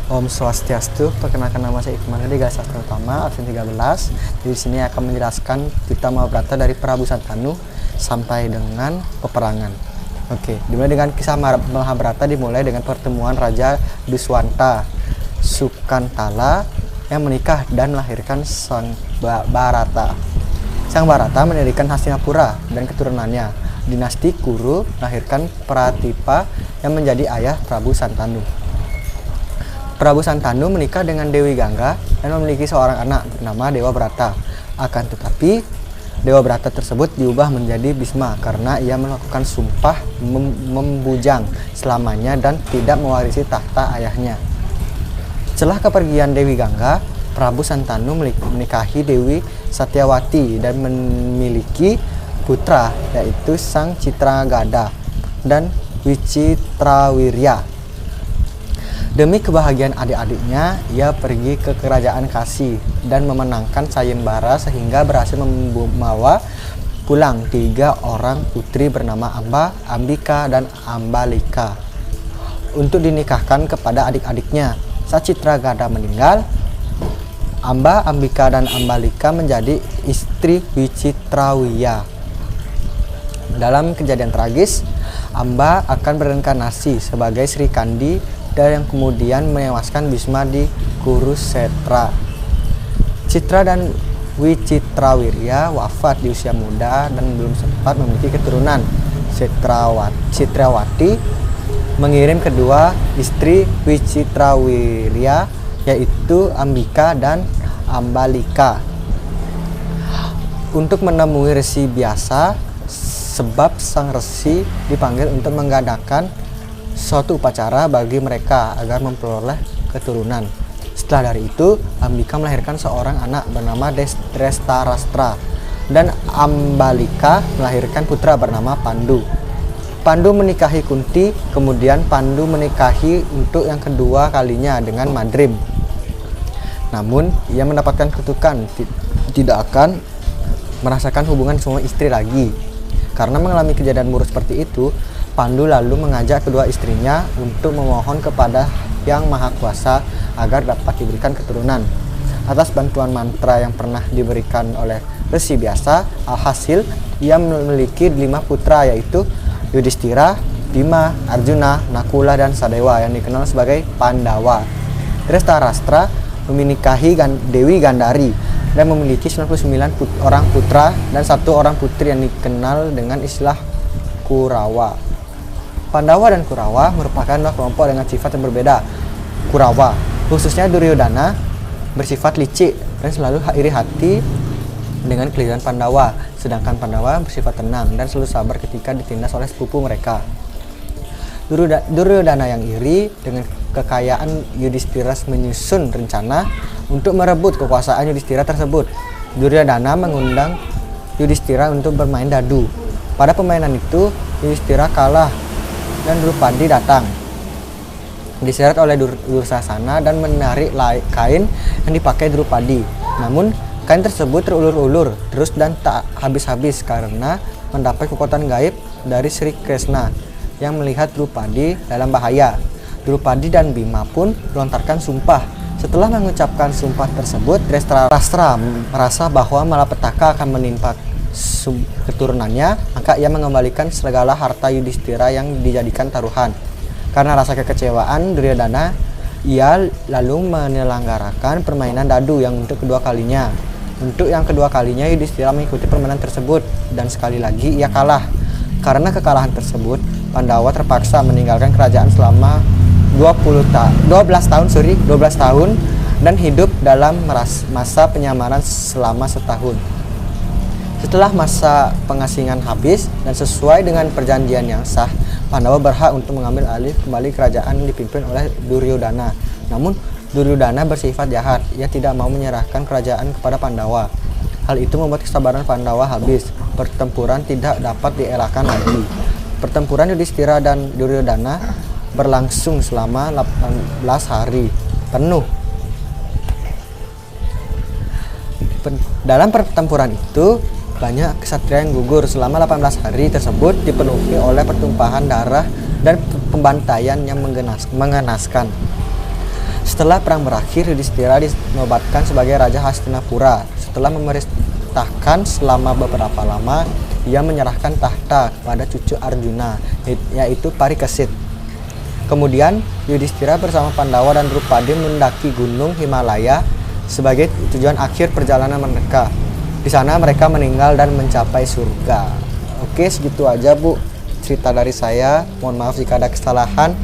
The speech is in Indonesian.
Om Swastiastu, perkenalkan nama saya Iqman dari Garis Sastra Utama, absen 13. Di sini akan menjelaskan Tita Mahabharata dari Prabu Santanu sampai dengan peperangan. Oke, dimulai dengan kisah Mahabharata dimulai dengan pertemuan Raja Duswanta Sukantala yang menikah dan melahirkan Sang Bharata. Sang Bharata mendirikan Hastinapura dan keturunannya. Dinasti Kuru melahirkan Pratipa yang menjadi ayah Prabu Santanu. Prabu Santanu menikah dengan Dewi Gangga dan memiliki seorang anak bernama Dewa Brata. Akan tetapi, Dewa Brata tersebut diubah menjadi Bisma karena ia melakukan sumpah membujang selamanya dan tidak mewarisi tahta ayahnya. Setelah kepergian Dewi Gangga, Prabu Santanu menikahi Dewi Satyawati dan memiliki putra yaitu Sang Citragada dan Wicitrawirya. Demi kebahagiaan adik-adiknya, ia pergi ke kerajaan Kasi dan memenangkan sayembara sehingga berhasil membawa pulang 3 orang putri bernama Amba, Ambika, dan Ambalika untuk dinikahkan kepada adik-adiknya. Saat Citragada meninggal, Amba, Ambika, dan Ambalika menjadi istri Wicitrawirya. Dalam kejadian tragis, Amba akan bereinkarnasi sebagai Sri Kandi dan yang kemudian menewaskan Bisma di Kurusetra. Citra dan Wicitrawirya wafat di usia muda dan belum sempat memiliki keturunan. Citrawati mengirim kedua istri Wicitrawirya yaitu Ambika dan Ambalika untuk menemui Resi Biasa, sebab sang resi dipanggil untuk mengadakan suatu upacara bagi mereka agar memperoleh keturunan. Setelah dari itu, Ambika melahirkan seorang anak bernama Drestarastra dan Ambalika melahirkan putra bernama Pandu. Pandu menikahi Kunti, kemudian Pandu menikahi untuk yang kedua kalinya dengan Madrim. Namun, ia mendapatkan kutukan tidak akan merasakan hubungan suami istri lagi. Karena mengalami kejadian buruk seperti itu, Pandu lalu mengajak kedua istrinya untuk memohon kepada Yang Maha Kuasa agar dapat diberikan keturunan. Atas bantuan mantra yang pernah diberikan oleh Resi Biasa, alhasil ia memiliki 5 putra yaitu Yudhistira, Bima, Arjuna, Nakula, dan Sadewa yang dikenal sebagai Pandawa. Drestarastra menikahi Dewi Gandari dan memiliki 99 orang putra dan 1 orang putri yang dikenal dengan istilah Kurawa. Pandawa dan Kurawa merupakan 2 kelompok dengan sifat yang berbeda. Kurawa, khususnya Duryodhana, bersifat licik dan selalu iri hati dengan keliruan Pandawa, sedangkan Pandawa bersifat tenang dan selalu sabar ketika ditindas oleh sepupu mereka. Duryodhana yang iri dengan kekayaan Yudhistira menyusun rencana untuk merebut kekuasaan Yudhistira tersebut. Duryodhana mengundang Yudhistira untuk bermain dadu. Pada permainan itu, Yudhistira kalah dan Drupadi datang, diseret oleh Dursasana dan menarik kain yang dipakai Drupadi. Namun kain tersebut terulur-ulur terus dan tak habis-habis karena mendapat kekuatan gaib dari Sri Krishna yang melihat Drupadi dalam bahaya. Drupadi dan Bima pun melontarkan sumpah. Setelah mengucapkan sumpah tersebut, Drestarastra merasa bahwa malapetaka akan menimpa keturunannya, maka ia mengembalikan segala harta Yudhistira yang dijadikan taruhan. Karena rasa kekecewaan Duryodhana, ia lalu menyelenggarakan permainan dadu yang untuk kedua kalinya. Untuk yang kedua kalinya Yudhistira mengikuti permainan tersebut dan sekali lagi ia kalah. Karena kekalahan tersebut, Pandawa terpaksa meninggalkan kerajaan selama 12 tahun dan hidup dalam masa penyamaran selama setahun. Setelah masa pengasingan habis dan sesuai dengan perjanjian yang sah, Pandawa berhak untuk mengambil alih kembali kerajaan yang dipimpin oleh Duryodhana. Namun Duryodhana bersifat jahat, ia tidak mau menyerahkan kerajaan kepada Pandawa. Hal itu membuat kesabaran Pandawa habis. Pertempuran tidak dapat dielakkan lagi. Pertempuran Yudhistira dan Duryodhana berlangsung selama 18 hari penuh. Dalam pertempuran itu, banyak ksatria yang gugur. Selama 18 hari tersebut dipenuhi oleh pertumpahan darah dan pembantaian yang mengenaskan. Setelah perang berakhir, Yudhistira dinobatkan sebagai Raja Hastinapura. Setelah memerintahkan selama beberapa lama, ia menyerahkan tahta kepada cucu Arjuna, yaitu Parikesit. Kemudian Yudhistira bersama Pandawa dan Drupadi mendaki gunung Himalaya sebagai tujuan akhir perjalanan mereka. Di sana mereka meninggal dan mencapai surga. Oke, segitu aja Bu cerita dari saya. Mohon maaf jika ada kesalahan.